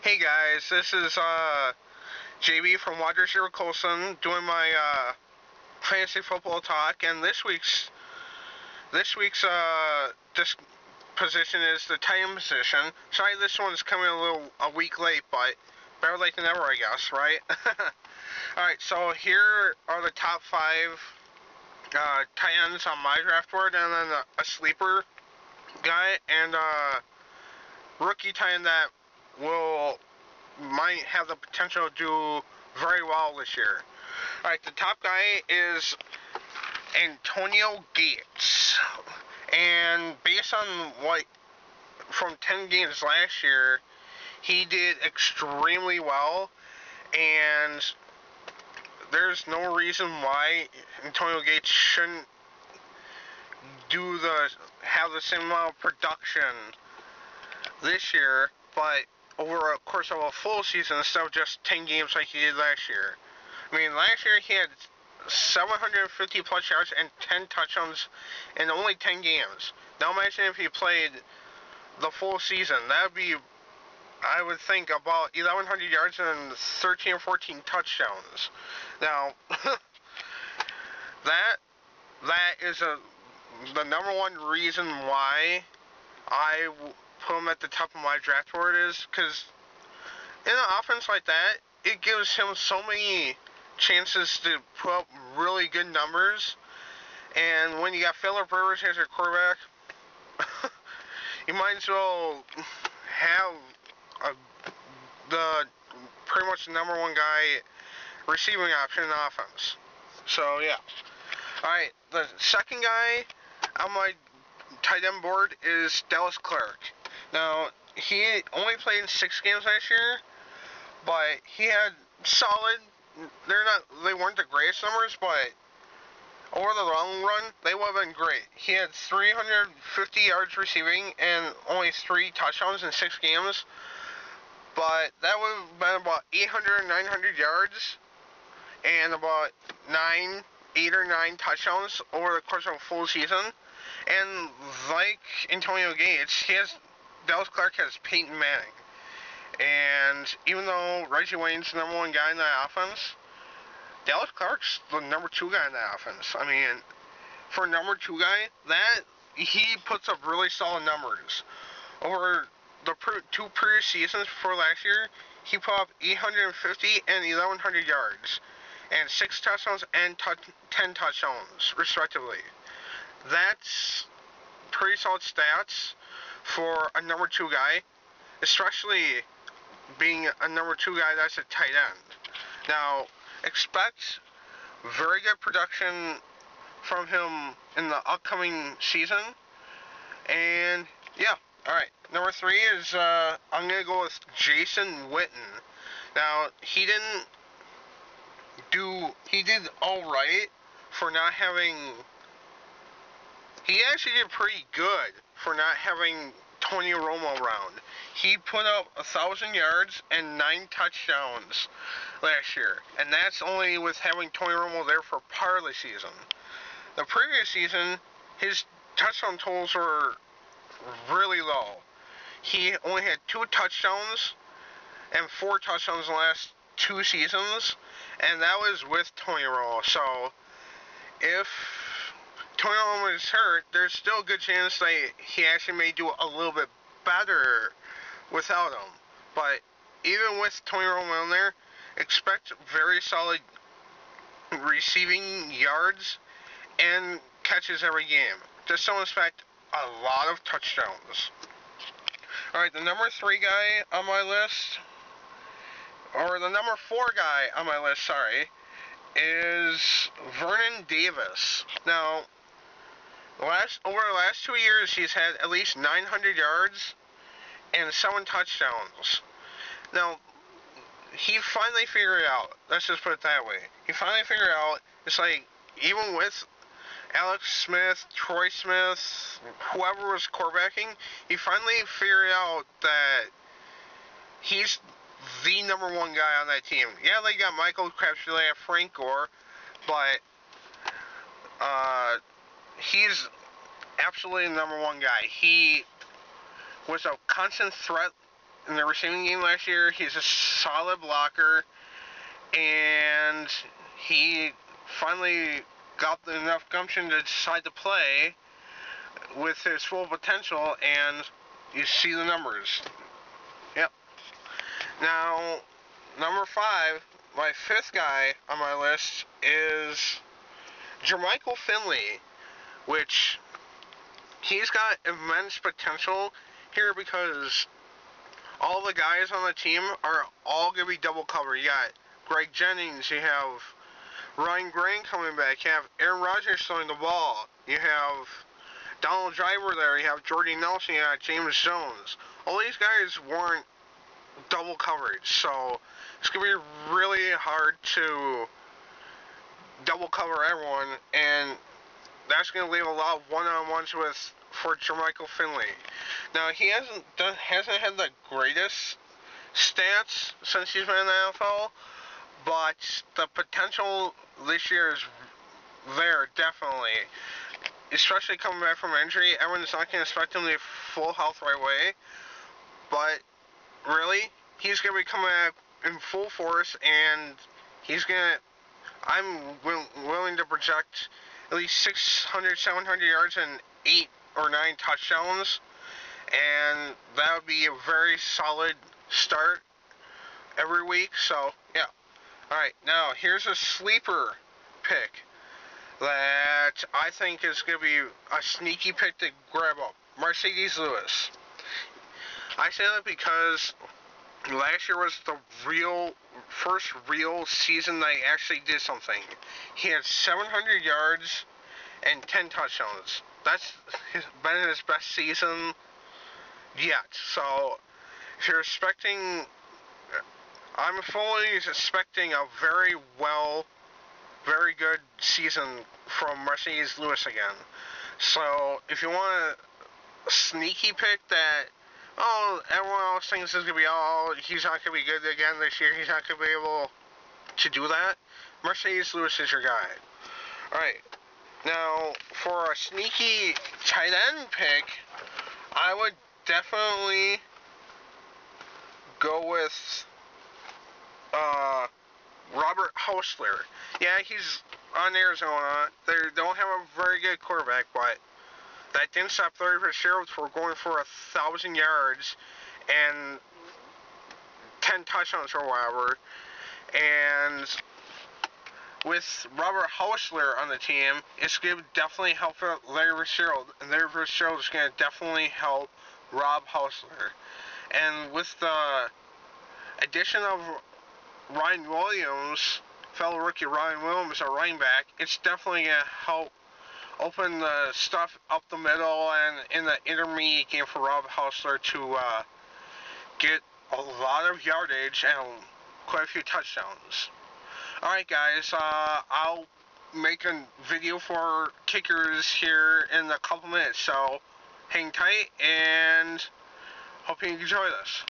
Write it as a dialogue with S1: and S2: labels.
S1: Hey guys, this is JB from Water Zero Colson doing my fantasy football talk, and this position is the tight end position. Sorry, this one's coming a week late, but better late than never, I guess, right? All right, so here are the top five tight ends on my draft board, and then a sleeper guy and rookie tight end that will might have the potential to do very well this year. Alright, the top guy is Antonio Gates. And based on what from 10 games last year, he did extremely well, and there's no reason why Antonio Gates shouldn't have the same amount of production this year, but over a course of a full season instead of just 10 games like he did last year. I mean, last year he had 750 plus yards and 10 touchdowns in only 10 games. Now imagine if he played the full season. That would be, I would think, about 1,100 yards and 13 or 14 touchdowns. Now, that is the number one reason why I put him at the top of my draft board is because in an offense like that, it gives him so many chances to put up really good numbers. And when you got Philip Rivers as your quarterback, you might as well have the pretty much the number one guy receiving option in offense. So yeah. Alright, the second guy on my tight end board is Dallas Clark. Now, he only played in 6 games last year, but he had solid. They weren't the greatest numbers, but over the long run, they would have been great. He had 350 yards receiving and only 3 touchdowns in 6 games, but that would have been about 800, 900 yards and about 8 or 9 touchdowns over the course of a full season. And like Antonio Gates, Dallas Clark has Peyton Manning. And even though Reggie Wayne's the number one guy in that offense, Dallas Clark's the number 2 guy in that offense. I mean, for a number 2 guy, he puts up really solid numbers. Over the 2 previous seasons before last year, he put up 850 and 1,100 yards, and 6 touchdowns and 10 touchdowns, respectively. That's pretty solid stats for a number 2 guy, especially being a number 2 guy that's a tight end. Now, expect very good production from him in the upcoming season. And yeah, alright. Number 3 is I'm gonna go with Jason Witten. Now, he did alright for not having. He actually did pretty good for not having Tony Romo around. He put up 1,000 yards and 9 touchdowns last year, and that's only with having Tony Romo there for part of the season. The previous season, his touchdown totals were really low. He only had 2 touchdowns and 4 touchdowns in the last 2 seasons, and that was with Tony Romo. So, if Tony Romo is hurt, there's still a good chance that he actually may do a little bit better without him. But even with Tony Romo in there, expect very solid receiving yards and catches every game. Just don't expect a lot of touchdowns. Alright, the number 3 guy on my list, or the number 4 guy on my list, sorry, is Vernon Davis. Now, over the last 2 years, he's had at least 900 yards and 7 touchdowns. Now, he finally figured it out. Let's just put it that way. He finally figured out, it's like, even with Alex Smith, Troy Smith, whoever was quarterbacking, he finally figured out that he's the number 1 guy on that team. Yeah, they got Michael Crabtree, they have Frank Gore, but he's absolutely the number 1 guy. He was a constant threat in the receiving game last year. He's a solid blocker, and he finally got enough gumption to decide to play with his full potential, and you see the numbers. Yep. Now, number 5, my 5th guy on my list is Jermichael Finley, which he's got immense potential here because all the guys on the team are all going to be double covered. You got Greg Jennings, you have Ryan Grant coming back, you have Aaron Rodgers throwing the ball, you have Donald Driver there, you have Jordy Nelson, you have James Jones. All these guys weren't double coverage, so it's going to be really hard to double cover everyone, and that's going to leave a lot of one-on-ones for Jermichael Finley. Now, he hasn't had the greatest stats since he's been in the NFL, but the potential this year is there, definitely. Especially coming back from injury, everyone's not going to expect him to be full health right away, but really, he's going to be coming back in full force, and he's going to, I'm willing to project at least 600, 700 yards and 8 or 9 touchdowns, and that would be a very solid start every week. So yeah. Alright, now here's a sleeper pick that I think is going to be a sneaky pick to grab up. Marcedes Lewis. I say that because last year was the first real season that he actually did something. He had 700 yards and 10 touchdowns. That's been his best season yet. So, if you're expecting, I'm fully expecting a very good season from Marcedes Lewis again. So, if you want a sneaky pick that, everyone else thinks is going to be, he's not going to be good again this year, he's not going to be able to do that, Marcedes Lewis is your guy. Alright, now, for a sneaky tight end pick, I would definitely go with Robert Housler. Yeah, he's on Arizona. They don't have a very good quarterback, but that didn't stop Larry Fitzgerald from going for 1,000 yards and 10 touchdowns or whatever. And with Robert Housler on the team, it's going to definitely help Larry Fitzgerald. And Larry Fitzgerald is going to definitely help Rob Housler. And with the addition of Ryan Williams, fellow rookie Ryan Williams, our running back, it's definitely going to help open the stuff up the middle and in the intermediate game for Rob Housler to get a lot of yardage and quite a few touchdowns. Alright guys, I'll make a video for kickers here in a couple minutes, so hang tight and hope you enjoy this.